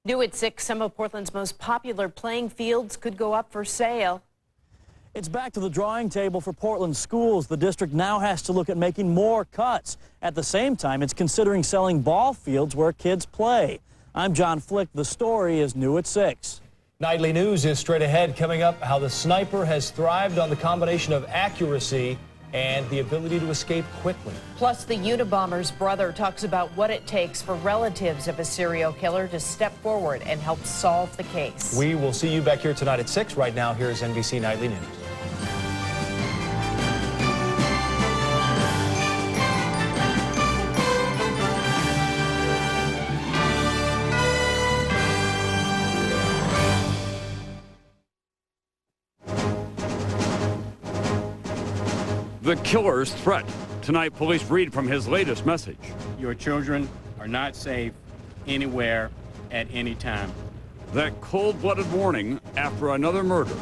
New at 6, some of Portland's most popular playing fields could go up for sale. It's back to the drawing table for Portland schools. The district now has to look at making more cuts. At the same time, it's considering selling ball fields where kids play. I'm John Flick. The story is New at 6. Nightly News is straight ahead. Coming up, how the sniper has thrived on the combination of accuracy and the ability to escape quickly. Plus, the Unabomber's brother talks about what it takes for relatives of a serial killer to step forward and help solve the case. We will see you back here tonight at 6. Right now, here's NBC Nightly News. The killer's threat. Tonight, police read from his latest message. Your children are not safe anywhere at any time. That cold-blooded warning after another murder.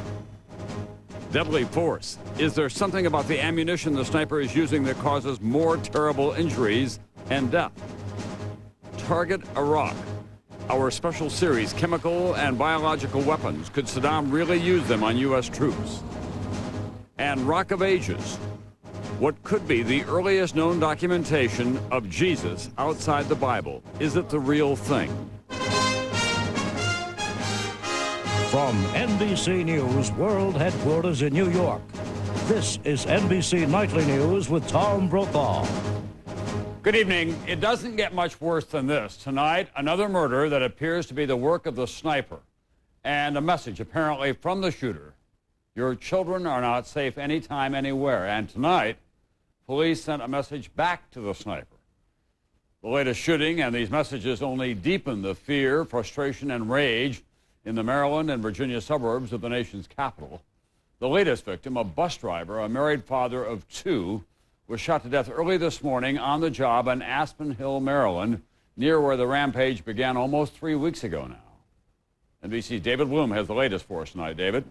Deadly force. Is there something about the ammunition the sniper is using that causes more terrible injuries and death? Target Iraq. Our special series, Chemical and Biological Weapons. Could Saddam really use them on U.S. troops? And Rock of Ages. What could be the earliest known documentation of Jesus outside the Bible? Is it the real thing? From NBC News World Headquarters in New York, this is NBC Nightly News with Tom Brokaw. Good evening. It doesn't get much worse than this. Tonight, another murder that appears to be the work of the sniper. And a message apparently from the shooter. Your children are not safe anytime, anywhere. And tonight, police sent a message back to the sniper. The latest shooting and these messages only deepen the fear, frustration, and rage in the Maryland and Virginia suburbs of the nation's capital. The latest victim, a bus driver, a married father of 2, was shot to death early this morning on the job in Aspen Hill, Maryland, near where the rampage began almost 3 weeks ago now. NBC's David Bloom has the latest for us tonight. David?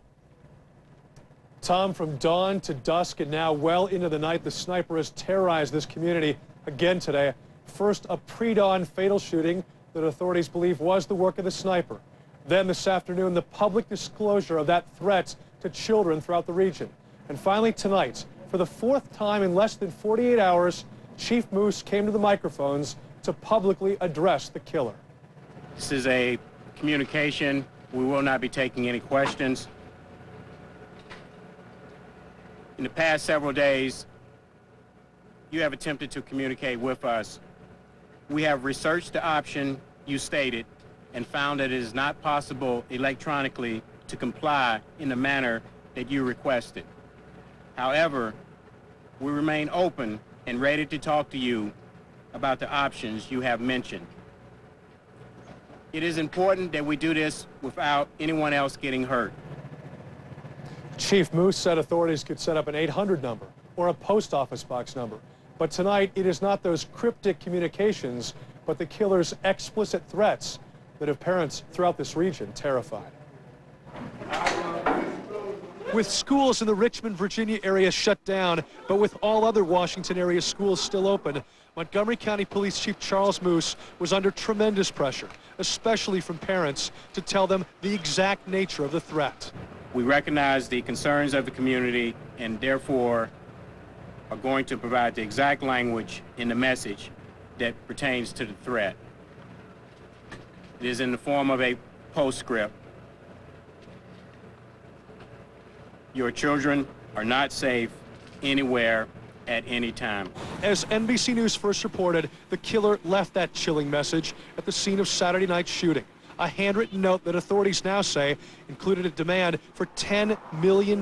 Tom, from dawn to dusk and now well into the night, the sniper has terrorized this community again today. First, a pre-dawn fatal shooting that authorities believe was the work of the sniper. Then this afternoon, the public disclosure of that threat to children throughout the region. And finally tonight, for the 4th time in less than 48 hours, Chief Moose came to the microphones to publicly address the killer. This is a communication. We will not be taking any questions. In the past several days, you have attempted to communicate with us. We have researched the option you stated and found that it is not possible electronically to comply in the manner that you requested. However, we remain open and ready to talk to you about the options you have mentioned. It is important that we do this without anyone else getting hurt. Chief Moose said authorities could set up an 800 number or a post office box number. But tonight, it is not those cryptic communications, but the killer's explicit threats that have parents throughout this region terrified. With schools in the Richmond, Virginia area shut down, but with all other Washington area schools still open, Montgomery County Police Chief Charles Moose was under tremendous pressure, especially from parents, to tell them the exact nature of the threat. We recognize the concerns of the community and therefore are going to provide the exact language in the message that pertains to the threat. It is in the form of a postscript. Your children are not safe anywhere at any time. As NBC News first reported, the killer left that chilling message at the scene of Saturday night's shooting. A handwritten note that authorities now say included a demand for $10 million.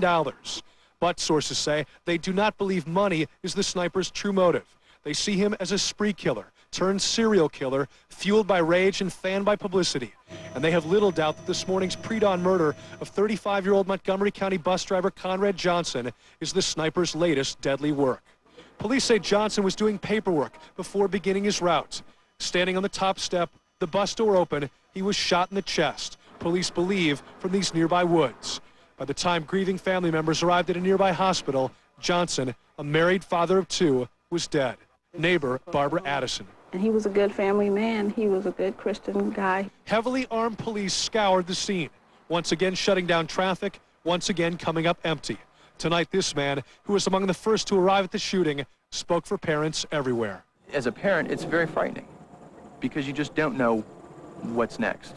But sources say they do not believe money is the sniper's true motive. They see him as a spree killer turned serial killer, fueled by rage and fanned by publicity. And they have little doubt that this morning's pre-dawn murder of 35-year-old Montgomery County bus driver Conrad Johnson is the sniper's latest deadly work. Police say Johnson was doing paperwork before beginning his route. Standing on the top step, the bus door open, he was shot in the chest, police believe, from these nearby woods. By the time grieving family members arrived at a nearby hospital, Johnson, a married father of 2, was dead. Neighbor Barbara Addison. And he was a good family man. He was a good Christian guy. Heavily armed police scoured the scene, once again shutting down traffic, once again coming up empty. Tonight, this man, who was among the first to arrive at the shooting, spoke for parents everywhere. As a parent, it's very frightening because you just don't know what's next.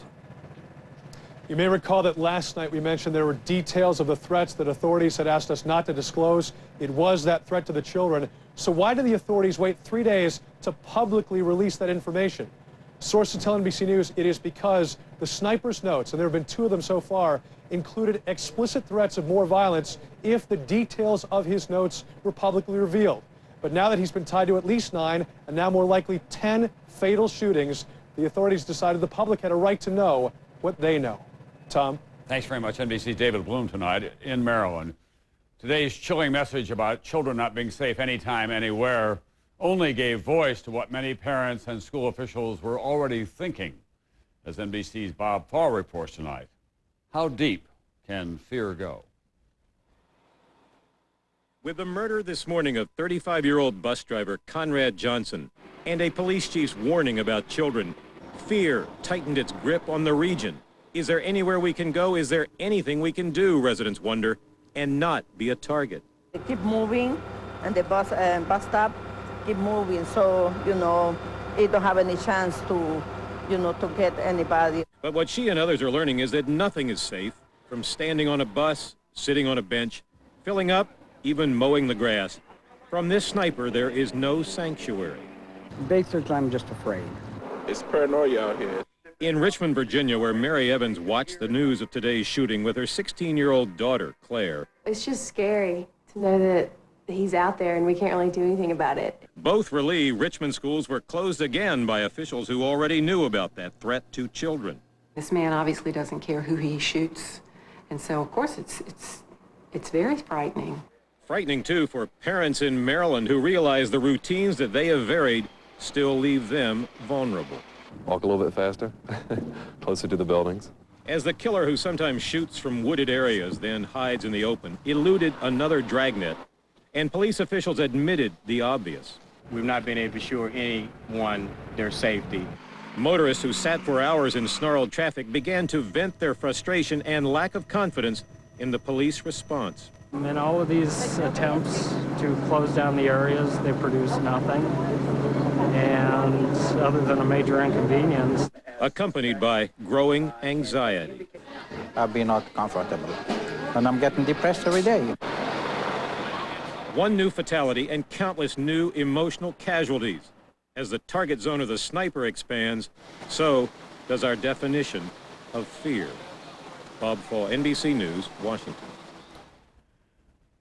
You may recall that last night we mentioned there were details of the threats that authorities had asked us not to disclose. It was that threat to the children. So why did the authorities wait 3 days to publicly release that information? Sources tell NBC News it is because the sniper's notes, and there have been 2 of them so far, included explicit threats of more violence if the details of his notes were publicly revealed. But now that he's been tied to at least 9, and now more likely 10 fatal shootings, the authorities decided the public had a right to know what they know. Tom? Thanks very much. NBC's David Bloom tonight in Maryland. Today's chilling message about children not being safe anytime, anywhere, only gave voice to what many parents and school officials were already thinking, as NBC's Bob Fall reports tonight. How deep can fear go? With the murder this morning of 35-year-old bus driver Conrad Johnson and a police chief's warning about children, fear tightened its grip on the region. Is there anywhere we can go? Is there anything we can do, residents wonder, and not be a target? They keep moving, and the bus stop keep moving, so, it don't have any chance to, to get anybody. But what she and others are learning is that nothing is safe, from standing on a bus, sitting on a bench, filling up, even mowing the grass. From this sniper, there is no sanctuary. Basically, I'm just afraid. It's paranoia out here. In Richmond, Virginia, where Mary Evans watched the news of today's shooting with her 16-year-old daughter, Claire. It's just scary to know that he's out there and we can't really do anything about it. Both relieved Richmond schools were closed again by officials who already knew about that threat to children. This man obviously doesn't care who he shoots, and so of course it's very frightening. Frightening, too, for parents in Maryland who realize the routines that they have varied still leave them vulnerable. Walk a little bit faster, closer to the buildings. As the killer, who sometimes shoots from wooded areas, then hides in the open, eluded another dragnet, and police officials admitted the obvious. We've not been able to assure anyone their safety. Motorists who sat for hours in snarled traffic began to vent their frustration and lack of confidence in the police response. And all of these attempts to close down the areas, they produce nothing. And other than a major inconvenience. Accompanied by growing anxiety. I've been not comfortable, and I'm getting depressed every day. One new fatality and countless new emotional casualties. As the target zone of the sniper expands, so does our definition of fear. Bob Fall, NBC News, Washington.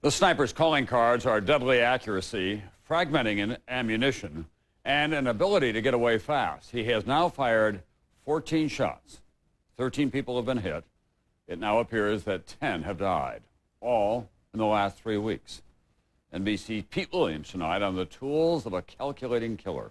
The sniper's calling cards are deadly accuracy, fragmenting ammunition, and an ability to get away fast. He has now fired 14 shots. 13 people have been hit. It now appears that 10 have died, all in the last 3 weeks. NBC's Pete Williams tonight on the tools of a calculating killer.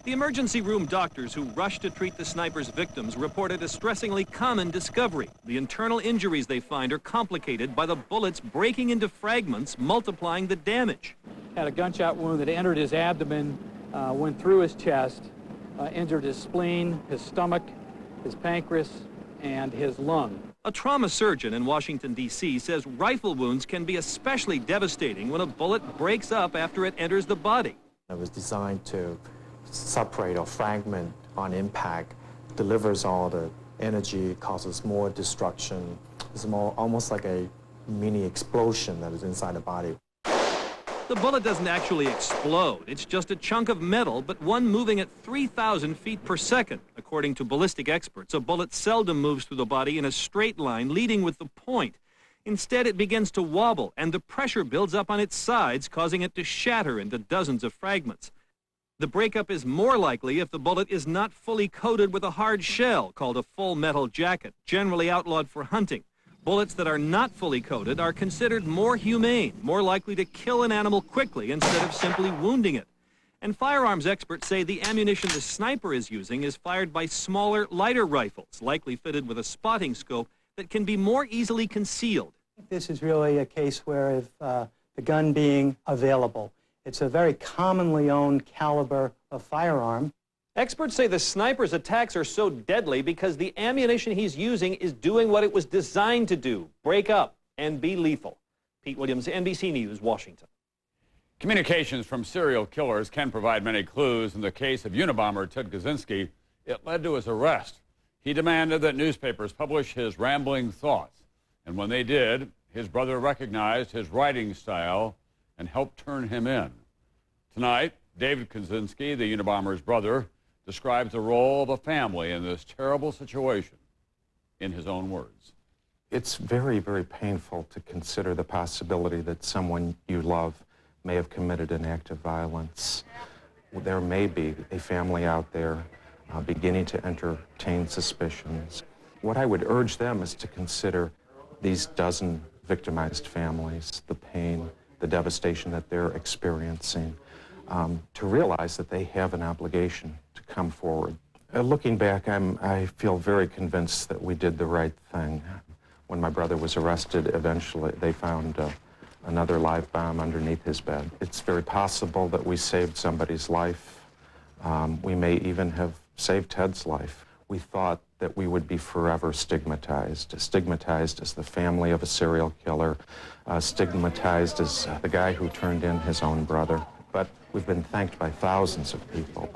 The emergency room doctors who rushed to treat the sniper's victims reported a stressingly common discovery. The internal injuries they find are complicated by the bullets breaking into fragments, multiplying the damage. Had a gunshot wound that entered his abdomen, went through his chest, injured his spleen, his stomach, his pancreas, and his lung. A trauma surgeon in Washington, D.C. says rifle wounds can be especially devastating when a bullet breaks up after it enters the body. It was designed to separate or fragment on impact, delivers all the energy, causes more destruction. It's almost like a mini explosion that is inside the body. The bullet doesn't actually explode. It's just a chunk of metal, but one moving at 3,000 feet per second. According to ballistic experts, a bullet seldom moves through the body in a straight line, leading with the point. Instead, it begins to wobble, and the pressure builds up on its sides, causing it to shatter into dozens of fragments. The breakup is more likely if the bullet is not fully coated with a hard shell, called a full metal jacket, generally outlawed for hunting. Bullets that are not fully coated are considered more humane, more likely to kill an animal quickly instead of simply wounding it. And firearms experts say the ammunition the sniper is using is fired by smaller, lighter rifles, likely fitted with a spotting scope that can be more easily concealed. This is really a case where if the gun being available It's a very commonly owned caliber of firearm. Experts say the sniper's attacks are so deadly because the ammunition he's using is doing what it was designed to do, break up and be lethal. Pete Williams, NBC News, Washington. Communications from serial killers can provide many clues. In the case of Unabomber Ted Kaczynski, it led to his arrest. He demanded that newspapers publish his rambling thoughts. And when they did, his brother recognized his writing style and helped turn him in. Tonight, David Kaczynski, the Unabomber's brother, describes the role of a family in this terrible situation in his own words. It's very, very painful to consider the possibility that someone you love may have committed an act of violence. There may be a family out there beginning to entertain suspicions. What I would urge them is to consider these dozen victimized families, the pain, the devastation that they're experiencing, to realize that they have an obligation to come forward. Looking back, I feel very convinced that we did the right thing. When my brother was arrested, eventually they found another live bomb underneath his bed. It's very possible that we saved somebody's life. We may even have saved Ted's life. We thought that we would be forever stigmatized as the family of a serial killer, stigmatized as the guy who turned in his own brother. But we've been thanked by thousands of people.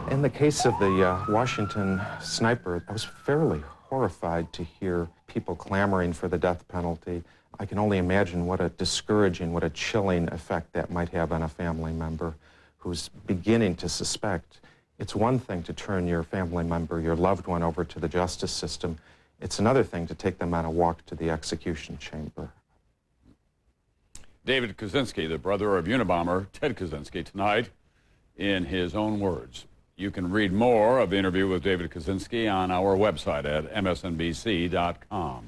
In the case of the Washington sniper, I was fairly horrified to hear people clamoring for the death penalty. I can only imagine what a discouraging, what a chilling effect that might have on a family member who's beginning to suspect. It's one thing to turn your family member, your loved one, over to the justice system. It's another thing to take them on a walk to the execution chamber. David Kaczynski, the brother of Unabomber Ted Kaczynski, tonight in his own words. You can read more of the interview with David Kaczynski on our website at msnbc.com.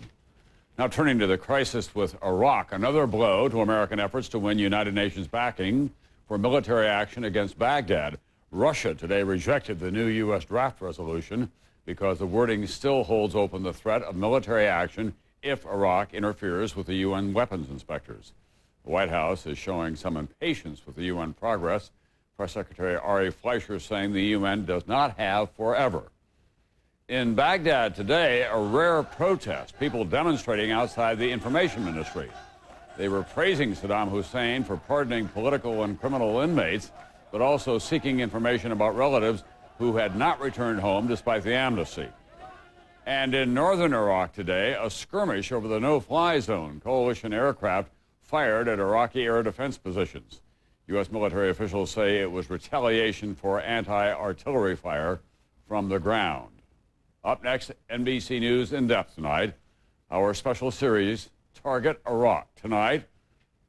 Now turning to the crisis with Iraq, another blow to American efforts to win United Nations backing for military action against Baghdad. Russia today rejected the new U.S. draft resolution because the wording still holds open the threat of military action if Iraq interferes with the UN weapons inspectors. The White House is showing some impatience with the UN progress. Press Secretary Ari Fleischer saying the UN does not have forever. In Baghdad today, a rare protest, people demonstrating outside the information ministry. They were praising Saddam Hussein for pardoning political and criminal inmates, but also seeking information about relatives who had not returned home despite the amnesty. And in northern Iraq today, a skirmish over the no-fly zone. Coalition aircraft fired at Iraqi air defense positions. U.S. military officials say it was retaliation for anti-artillery fire from the ground. Up next, NBC News In Depth tonight, our special series, Target Iraq. Tonight,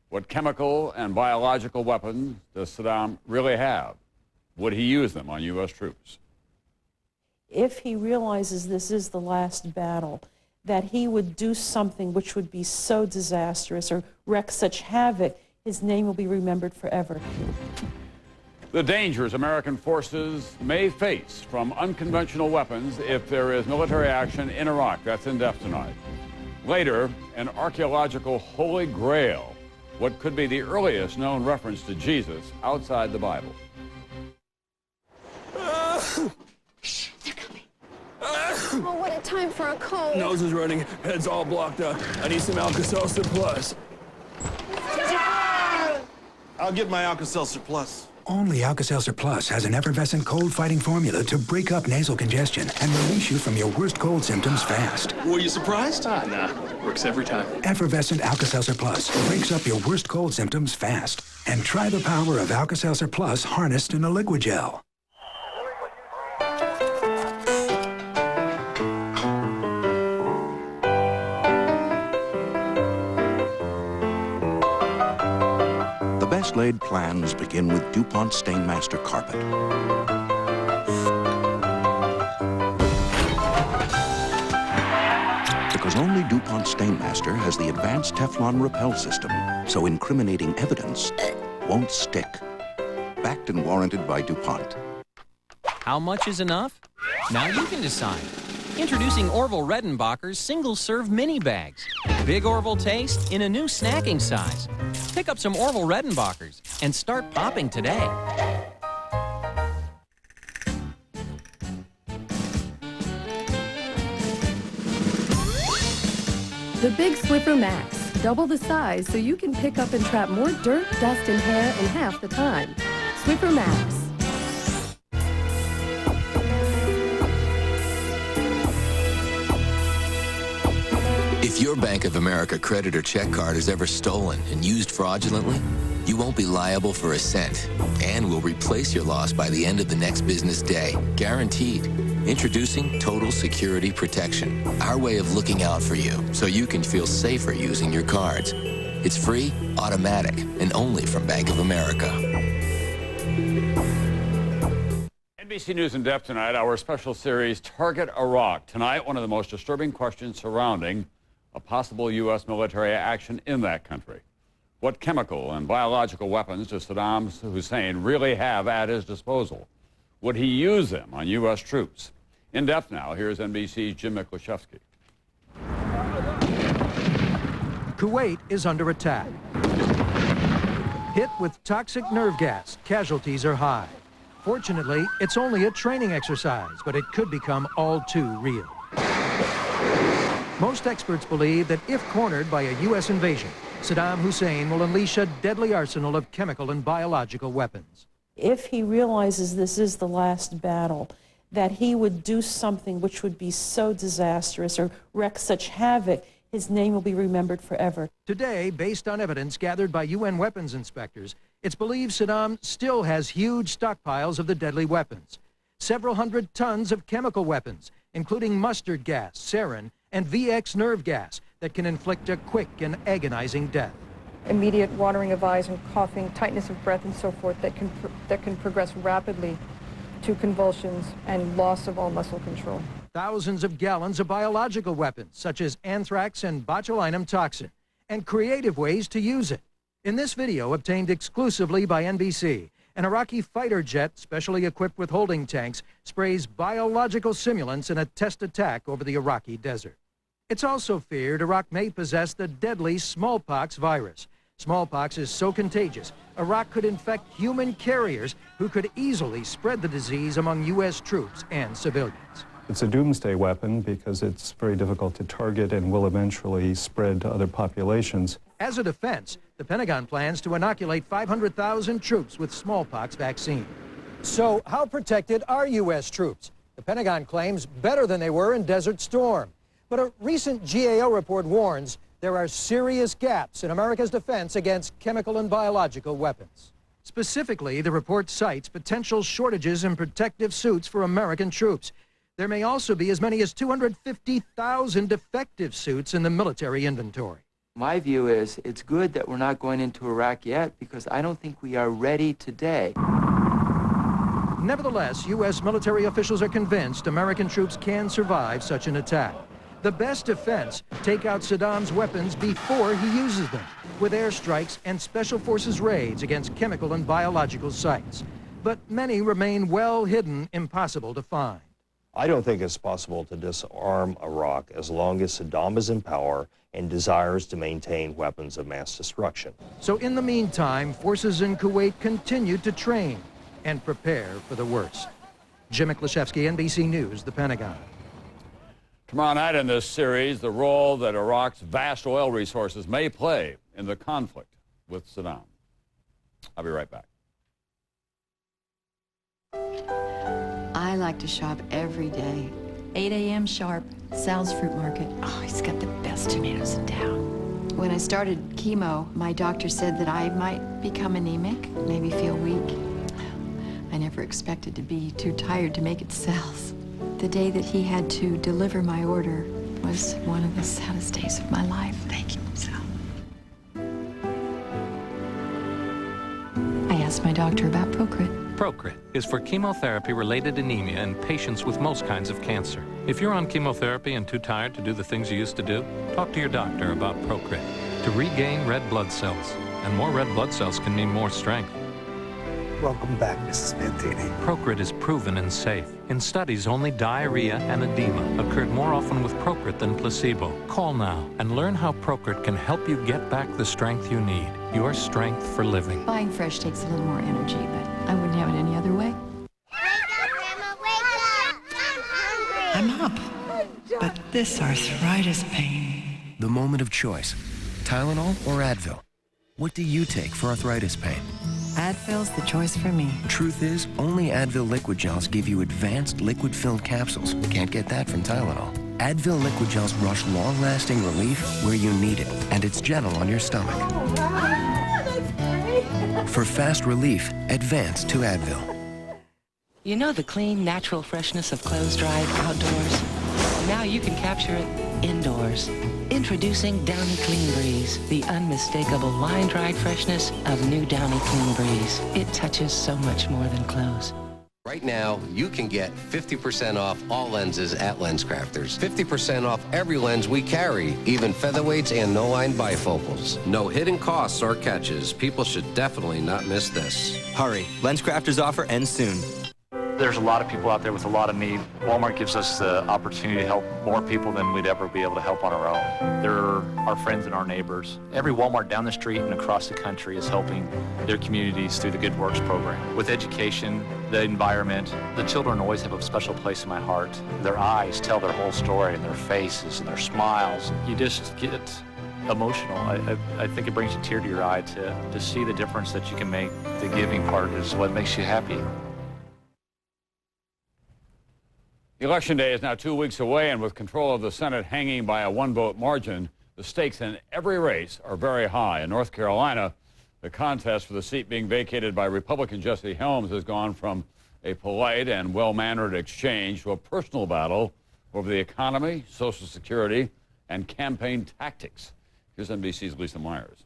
what chemical and biological weapons does Saddam really have? Would he use them on U.S. troops? If he realizes this is the last battle, that he would do something which would be so disastrous or wreak such havoc, his name will be remembered forever. The dangers American forces may face from unconventional weapons if there is military action in Iraq. That's In Depth tonight. Later, an archaeological holy grail, what could be the earliest known reference to Jesus outside the Bible. Shh, they're coming. Oh, what a time for a cold. Nose is running, head's all blocked up. I need some Alka-Seltzer Plus. I'll get my Alka-Seltzer Plus. Only Alka-Seltzer Plus has an effervescent cold-fighting formula to break up nasal congestion and release you from your worst cold symptoms fast. Were you surprised? Nah. Works every time. Effervescent Alka-Seltzer Plus breaks up your worst cold symptoms fast. And try the power of Alka-Seltzer Plus harnessed in a liquid gel. Best-laid plans begin with DuPont Stainmaster carpet. Because only DuPont Stainmaster has the advanced Teflon repel system, so incriminating evidence won't stick. Backed and warranted by DuPont. How much is enough? Now you can decide. Introducing Orville Redenbacher's single-serve mini bags. big Orville taste in a new snacking size. Pick up some Orville Redenbachers and start popping today. The Big Swiffer Max. Double the size so you can pick up and trap more dirt, dust, and hair in half the time. Swiffer Max. If your Bank of America credit or check card is ever stolen and used fraudulently, you won't be liable for a cent and will replace your loss by the end of the next business day, guaranteed. Introducing Total Security Protection, our way of looking out for you so you can feel safer using your cards. It's free, automatic, and only from Bank of America. NBC News in Depth tonight, our special series, Target Iraq. Tonight, one of the most disturbing questions surrounding a possible U.S. military action in that country. What chemical and biological weapons does Saddam Hussein really have at his disposal? Would he use them on U.S. troops? In Depth now, here's NBC's Jim Miklaszewski. Kuwait is under attack. Hit with toxic nerve gas, casualties are high. Fortunately, it's only a training exercise, but it could become all too real. Most experts believe that if cornered by a U.S. invasion, Saddam Hussein will unleash a deadly arsenal of chemical and biological weapons. If he realizes this is the last battle, that he would do something which would be so disastrous or wreak such havoc, his name will be remembered forever. Today, based on evidence gathered by UN weapons inspectors, it's believed Saddam still has huge stockpiles of the deadly weapons. Several hundred tons of chemical weapons, including mustard gas, sarin, and VX nerve gas that can inflict a quick and agonizing death. Immediate watering of eyes and coughing, tightness of breath and so forth that can progress rapidly to convulsions and loss of all muscle control. Thousands of gallons of biological weapons, such as anthrax and botulinum toxin, and creative ways to use it. In this video, obtained exclusively by NBC, an Iraqi fighter jet, specially equipped with holding tanks, sprays biological simulants in a test attack over the Iraqi desert. It's also feared Iraq may possess the deadly smallpox virus. Smallpox is so contagious, Iraq could infect human carriers who could easily spread the disease among U.S. troops and civilians. It's a doomsday weapon because it's very difficult to target and will eventually spread to other populations. As a defense, the Pentagon plans to inoculate 500,000 troops with smallpox vaccine. So how protected are U.S. troops? The Pentagon claims better than they were in Desert Storm. But a recent GAO report warns there are serious gaps in America's defense against chemical and biological weapons. Specifically, the report cites potential shortages in protective suits for American troops. There may also be as many as 250,000 defective suits in the military inventory. My view is it's good that we're not going into Iraq yet because I don't think we are ready today. Nevertheless, U.S. military officials are convinced American troops can survive such an attack. The best defense, take out Saddam's weapons before he uses them, with airstrikes and special forces raids against chemical and biological sites. But many remain well hidden, impossible to find. I don't think it's possible to disarm Iraq as long as Saddam is in power and desires to maintain weapons of mass destruction. So in the meantime, forces in Kuwait continue to train and prepare for the worst. Jim Miklaszewski, NBC News, the Pentagon. Tomorrow night in this series, the role that Iraq's vast oil resources may play in the conflict with Saddam. I'll be right back. I like to shop every day. 8 a.m. sharp, Sal's Fruit Market. Oh, he's got the best tomatoes in town. When I started chemo, my doctor said that I might become anemic, maybe feel weak. I never expected to be too tired to make it to Sal's. The day that he had to deliver my order was one of the saddest days of my life. Thank you, Sal. I asked my doctor about Procrit. Procrit is for chemotherapy-related anemia in patients with most kinds of cancer. If you're on chemotherapy and too tired to do the things you used to do, talk to your doctor about Procrit to regain red blood cells. And more red blood cells can mean more strength. Welcome back, Mrs. Mantini. Procrit is proven and safe. In studies, only diarrhea and edema occurred more often with Procrit than placebo. Call now and learn how Procrit can help you get back the strength you need. Your strength for living. Buying fresh takes a little more energy, but I wouldn't have it any other way. I'm up, but this arthritis pain. The moment of choice. Tylenol or Advil? What do you take for arthritis pain? Advil's the choice for me. Truth is, only Advil liquid gels give you advanced liquid-filled capsules. Can't get that from Tylenol. Advil liquid gels rush long-lasting relief where you need it, and it's gentle on your stomach. For fast relief, advance to Advil. You know the clean, natural freshness of clothes dried outdoors? Now you can capture it indoors. Introducing Downy Clean Breeze, the unmistakable line-dried freshness of new Downy Clean Breeze. It touches so much more than clothes. Right now, you can get 50% off all lenses at LensCrafters. 50% off every lens we carry, even featherweights and no-line bifocals. No hidden costs or catches. People should definitely not miss this. Hurry, LensCrafters offer ends soon. There's a lot of people out there with a lot of need. Walmart gives us the opportunity to help more people than we'd ever be able to help on our own. They're our friends and our neighbors. Every Walmart down the street and across the country is helping their communities through the Good Works program. With education, the environment, the children always have a special place in my heart. Their eyes tell their whole story, and their faces and their smiles. You just get emotional. I think it brings a tear to your eye to see the difference that you can make. The giving part is what makes you happy. Election day is now 2 weeks away, and with control of the Senate hanging by a one-vote margin, the stakes in every race are very high. In North Carolina, the contest for the seat being vacated by Republican Jesse Helms has gone from a polite and well-mannered exchange to a personal battle over the economy, Social Security, and campaign tactics. Here's NBC's Lisa Myers.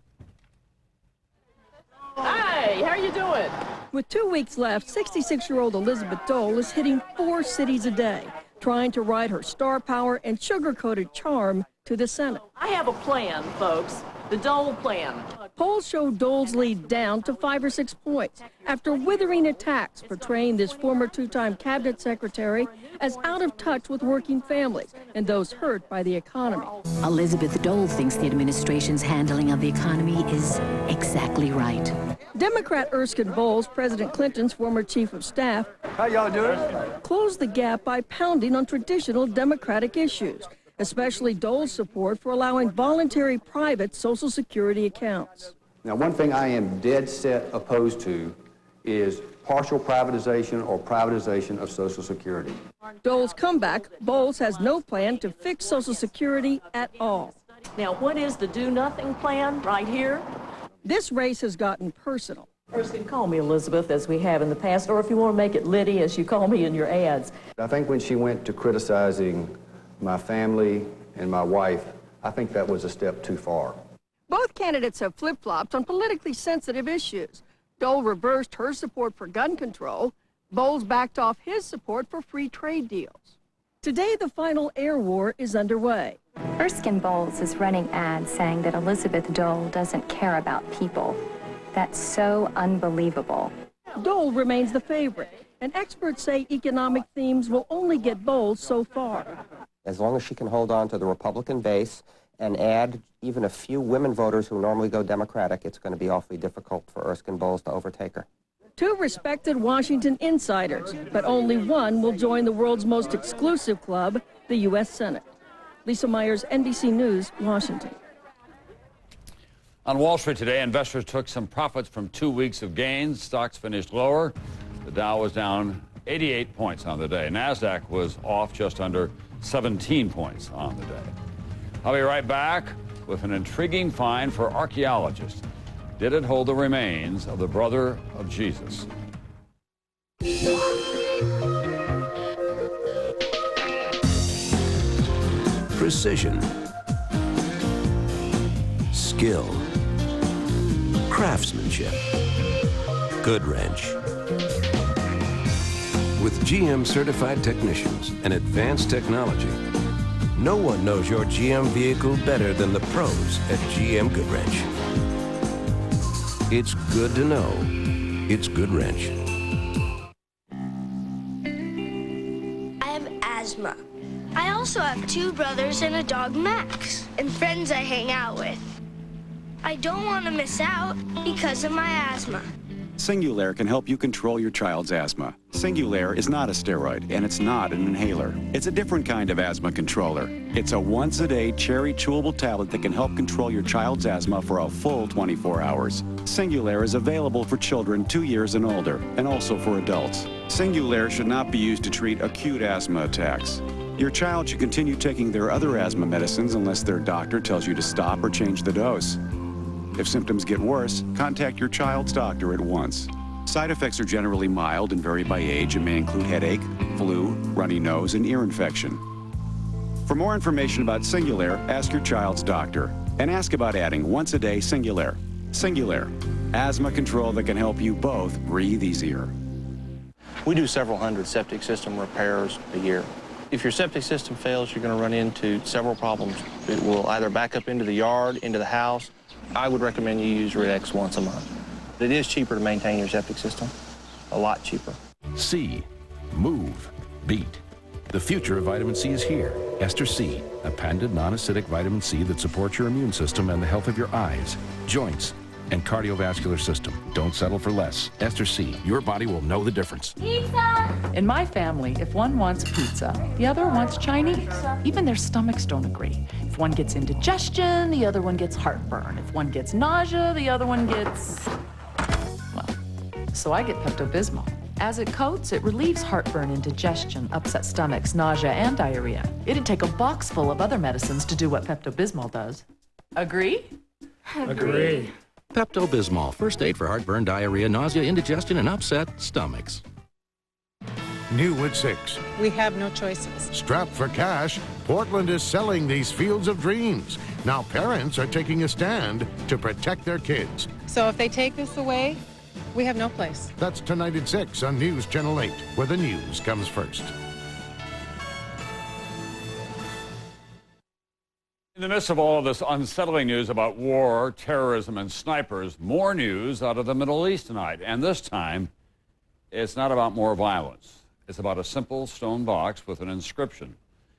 Hi, how are you doing? With 2 weeks left, 66-year-old Elizabeth Dole is hitting 4 cities a day, trying to ride her star power and sugar-coated charm to the Senate. I have a plan, folks. The Dole plan. Polls show Dole's lead down to 5 or 6 points after withering attacks portraying this former two-time cabinet secretary as out of touch with working families and those hurt by the economy. Elizabeth Dole thinks the administration's handling of the economy is exactly right. Democrat Erskine Bowles, President Clinton's former chief of staff, how y'all doing? Closed the gap by pounding on traditional Democratic issues, especially Dole's support for allowing voluntary private Social Security accounts. Now, one thing I am dead set opposed to is partial privatization or privatization of Social Security. Dole's comeback, Bowles has no plan to fix Social Security at all. Now, what is the do-nothing plan right here? This race has gotten personal. Erskine, call me Elizabeth, as we have in the past, or if you want to make it Liddy, as you call me in your ads. I think when she went to criticizing my family and my wife, I think that was a step too far. Both candidates have flip-flopped on politically sensitive issues. Dole reversed her support for gun control. Bowles backed off his support for free trade deals. Today, the final air war is underway. Erskine Bowles is running ads saying that Elizabeth Dole doesn't care about people. That's so unbelievable. Dole remains the favorite, and experts say economic themes will only get Bowles so far. As long as she can hold on to the Republican base and add even a few women voters who normally go Democratic, it's going to be awfully difficult for Erskine Bowles to overtake her. 2 respected Washington insiders, but only one will join the world's most exclusive club, the U.S. Senate. Lisa Myers, NBC News, Washington. On Wall Street today, investors took some profits from 2 weeks of gains. Stocks finished lower. The Dow was down 88 points on the day. NASDAQ was off just under 17 points on the day. I'll be right back with an intriguing find for archaeologists. Did it hold the remains of the brother of Jesus? Precision, skill, craftsmanship, good wrench. With GM certified technicians and advanced technology, no one knows your GM vehicle better than the pros at GM Goodwrench. It's good to know it's Good Wrench. I have asthma. I also have 2 brothers and a dog, Max, and friends I hang out with. I don't want to miss out because of my asthma. Singulair can help you control your child's asthma. Singulair is not a steroid, and it's not an inhaler. It's a different kind of asthma controller. It's a once-a-day cherry chewable tablet that can help control your child's asthma for a full 24 hours. Singulair is available for children 2 years and older, and also for adults. Singulair should not be used to treat acute asthma attacks. Your child should continue taking their other asthma medicines unless their doctor tells you to stop or change the dose. If symptoms get worse, contact your child's doctor at once. Side effects are generally mild and vary by age and may include headache, flu, runny nose, and ear infection. For more information about Singulair, ask your child's doctor and ask about adding once-a-day Singulair. Singulair, asthma control that can help you both breathe easier. We do several hundred septic system repairs a year. If your septic system fails, you're going to run into several problems. It will either back up into the yard, into the house. I would recommend you use Rid-X once a month. It is cheaper to maintain your septic system, a lot cheaper. C, move, beat. The future of vitamin C is here. Ester C, a patented non-acidic vitamin C that supports your immune system and the health of your eyes, joints, and cardiovascular system. Don't settle for less. Ester C, your body will know the difference. Pizza! In my family, if one wants pizza, the other wants Chinese. Even their stomachs don't agree. If one gets indigestion, the other one gets heartburn. If one gets nausea, the other one gets... well, so I get Pepto-Bismol. As it coats, it relieves heartburn, indigestion, upset stomachs, nausea, and diarrhea. It'd take a box full of other medicines to do what Pepto-Bismol does. Agree? Agree. Pepto-Bismol, first aid for heartburn, diarrhea, nausea, indigestion, and upset stomachs. New at 6. We have no choices. Strapped for cash, Portland is selling these fields of dreams. Now parents are taking a stand to protect their kids. So if they take this away, we have no place. That's tonight at 6 on News Channel 8, where the news comes first. In the midst of all of this unsettling news about war, terrorism, and snipers, more news out of the Middle East tonight. And this time, it's not about more violence. It's about a simple stone box with an inscription.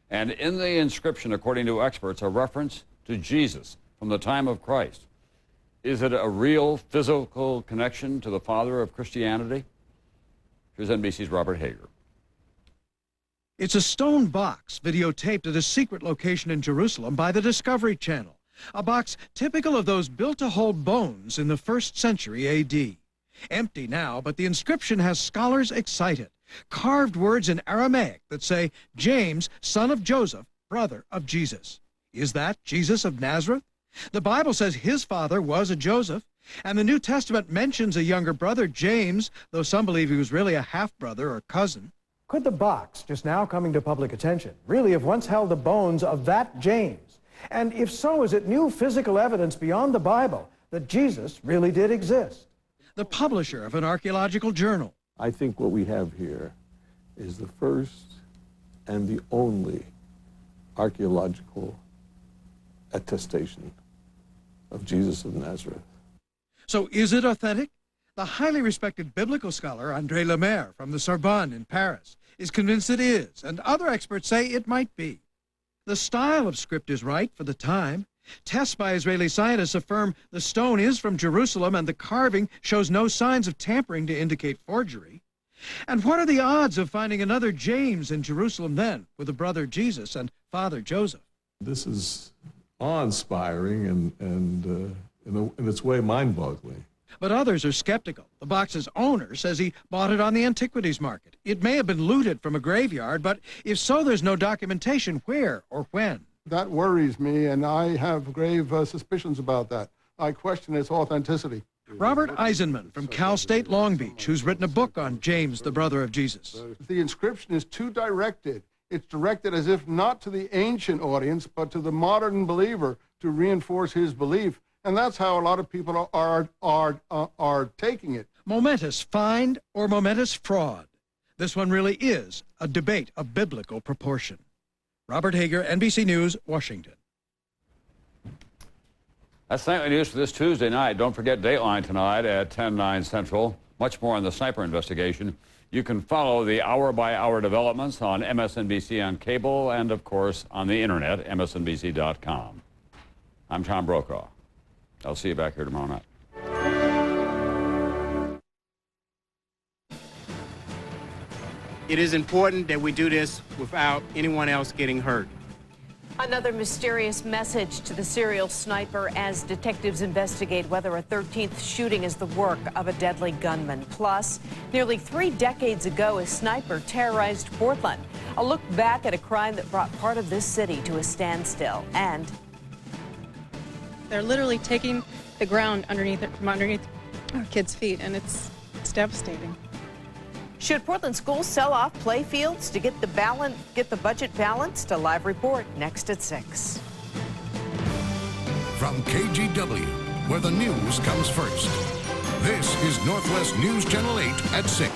And in the inscription, according to experts, a reference to Jesus from the time of Christ. Is it a real physical connection to the father of Christianity? Here's NBC's Robert Hager. It's a stone box videotaped at a secret location in Jerusalem by the Discovery Channel. A box typical of those built to hold bones in the 1st century A.D. Empty now, but the inscription has scholars excited. Carved words in Aramaic that say, James, son of Joseph, brother of Jesus. Is that Jesus of Nazareth? The Bible says his father was a Joseph, and the New Testament mentions a younger brother, James, though some believe he was really a half-brother or cousin. Could the box, just now coming to public attention, really have once held the bones of that James? And if so, is it new physical evidence beyond the Bible that Jesus really did exist? The publisher of an archaeological journal. I think what we have here is the first and the only archaeological attestation of Jesus of Nazareth. So is it authentic? The highly respected biblical scholar André Lemaire from the Sorbonne in Paris is convinced it is, and other experts say it might be. The style of script is right for the time. Tests by Israeli scientists affirm the stone is from Jerusalem and the carving shows no signs of tampering to indicate forgery. And what are the odds of finding another James in Jerusalem then, with a brother Jesus and father Joseph? This is awe-inspiring and in its way mind-boggling. But others are skeptical. The box's owner says he bought it on the antiquities market. It may have been looted from a graveyard, but if so, there's no documentation where or when. That worries me, and I have grave suspicions about that. I question its authenticity. Robert Eisenman from Cal State Long Beach, who's written a book on James, the brother of Jesus. The inscription is too directed. It's directed as if not to the ancient audience, but to the modern believer to reinforce his belief. And that's how a lot of people are taking it. Momentous find or momentous fraud? This one really is a debate of biblical proportion. Robert Hager, NBC News, Washington. That's nightly news for this Tuesday night. Don't forget Dateline tonight at 10/9 Central. Much more on the sniper investigation. You can follow the hour-by-hour developments on MSNBC on cable and, of course, on the internet, msnbc.com. I'm Tom Brokaw. I'll see you back here tomorrow night. It is important that we do this without anyone else getting hurt. Another mysterious message to the serial sniper as detectives investigate whether a 13th shooting is the work of a deadly gunman. Plus, nearly 3 decades ago, a sniper terrorized Portland. A look back at a crime that brought part of this city to a standstill. And They're literally taking the ground from underneath our kids' feet, and it's devastating. should Portland schools sell off play fields to get the budget balanced? A live report next at 6. From KGW, where the news comes first, this is Northwest News Channel 8 at 6.